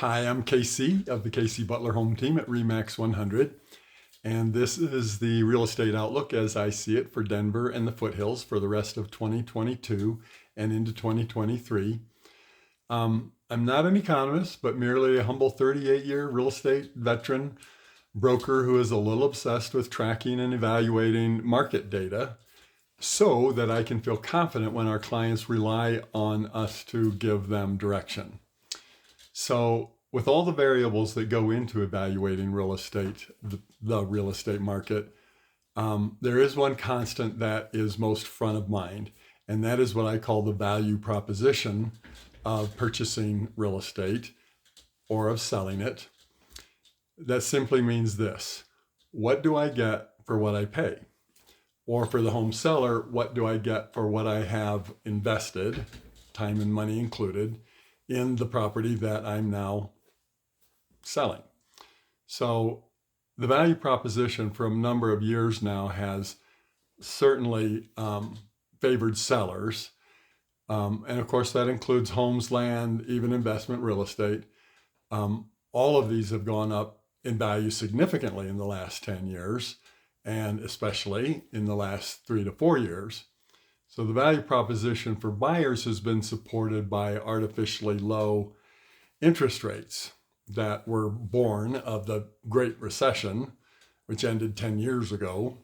Hi, I'm KC of the KC Butler home team at REMAX 100, and this is the real estate outlook as I see it for Denver and the Foothills for the rest of 2022 and into 2023. I'm not an economist, but merely a humble 38-year real estate veteran broker who is a little obsessed with tracking and evaluating market data so that I can feel confident when our clients rely on us to give them direction. So, with all the variables that go into evaluating real estate, the real estate market, there is one constant that is most front of mind, and that is what I call the value proposition of purchasing real estate or of selling it. That simply means this: what do I get for what I pay? Or for the home seller, what do I get for what I have invested, time and money included, in the property that I'm now selling? So the value proposition for a number of years now has certainly favored sellers. And of course, that includes homes, land, even investment real estate. All of these have gone up in value significantly in the last 10 years, and especially in the last 3 to 4 years. So the value proposition for buyers has been supported by artificially low interest rates that were born of the Great Recession, which ended 10 years ago.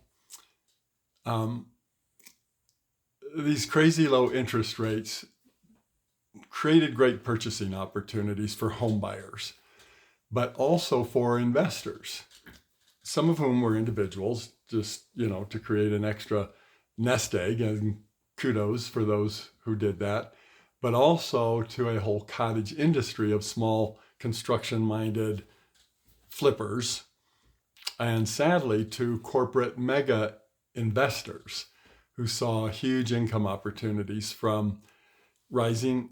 These crazy low interest rates created great purchasing opportunities for home buyers, but also for investors, some of whom were individuals, just, to create an extra nest egg, and kudos for those who did that, but also to a whole cottage industry of small construction-minded flippers, and sadly to corporate mega investors who saw huge income opportunities from rising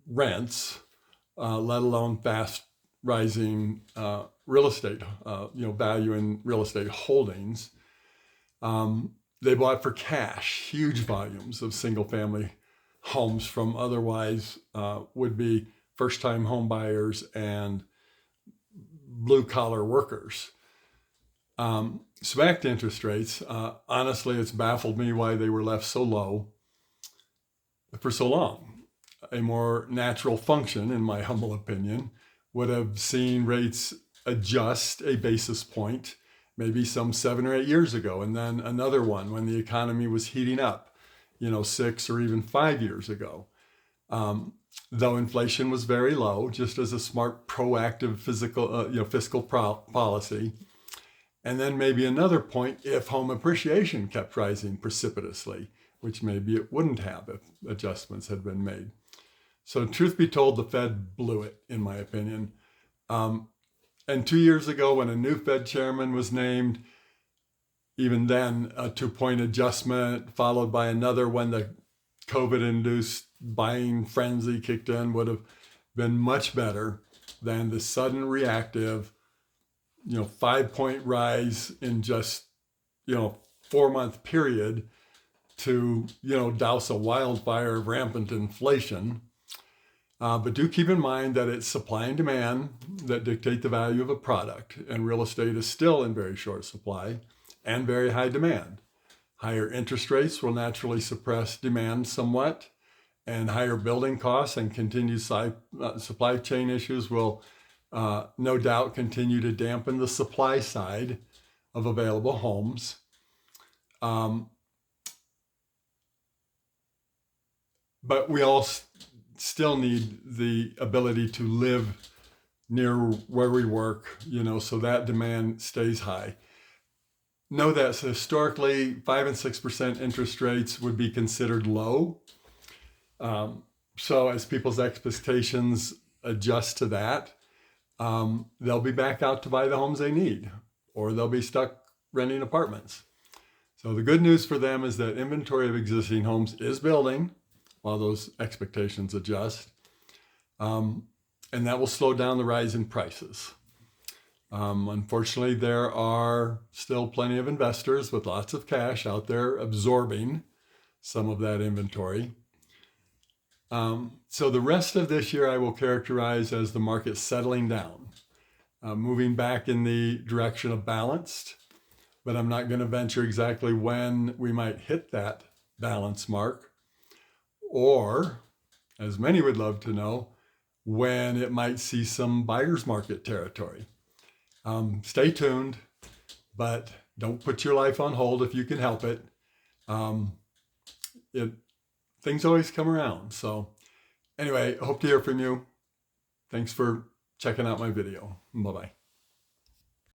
rents, let alone fast rising real estate, value in real estate holdings. They bought for cash huge volumes of single family homes from otherwise would be first-time home buyers and blue-collar workers. So back to interest rates, honestly, it's baffled me why they were left so low for so long. A more natural function, in my humble opinion, would have seen rates adjust a basis point maybe some 7 or 8 years ago, and then another one when the economy was heating up, 6 or even 5 years ago. Though inflation was very low, just as a smart, proactive fiscal policy. And then maybe another point if home appreciation kept rising precipitously, which maybe it wouldn't have if adjustments had been made. So truth be told, the Fed blew it, in my opinion. And 2 years ago, when a new Fed chairman was named, even then, a 2-point adjustment followed by another when the COVID-induced buying frenzy kicked in would have been much better than the sudden reactive, 5-point rise in just, 4-month period to, douse a wildfire of rampant inflation. But do keep in mind that it's supply and demand that dictate the value of a product, and real estate is still in very short supply and very high demand. Higher interest rates will naturally suppress demand somewhat, and higher building costs and continued supply chain issues will no doubt continue to dampen the supply side of available homes. But we all still need the ability to live near where we work, so that demand stays high. Know that historically 5 and 6% interest rates would be considered low. So as people's expectations adjust to that, they'll be back out to buy the homes they need, or they'll be stuck renting apartments. So the good news for them is that inventory of existing homes is building while those expectations adjust. And that will slow down the rise in prices. Unfortunately, there are still plenty of investors with lots of cash out there absorbing some of that inventory. So the rest of this year I will characterize as the market settling down, moving back in the direction of balanced, but I'm not going to venture exactly when we might hit that balance mark, or, as many would love to know, when it might see some buyer's market territory. Stay tuned, but don't put your life on hold if you can help it. Things always come around. So anyway, I hope to hear from you. Thanks for checking out my video. Bye-bye.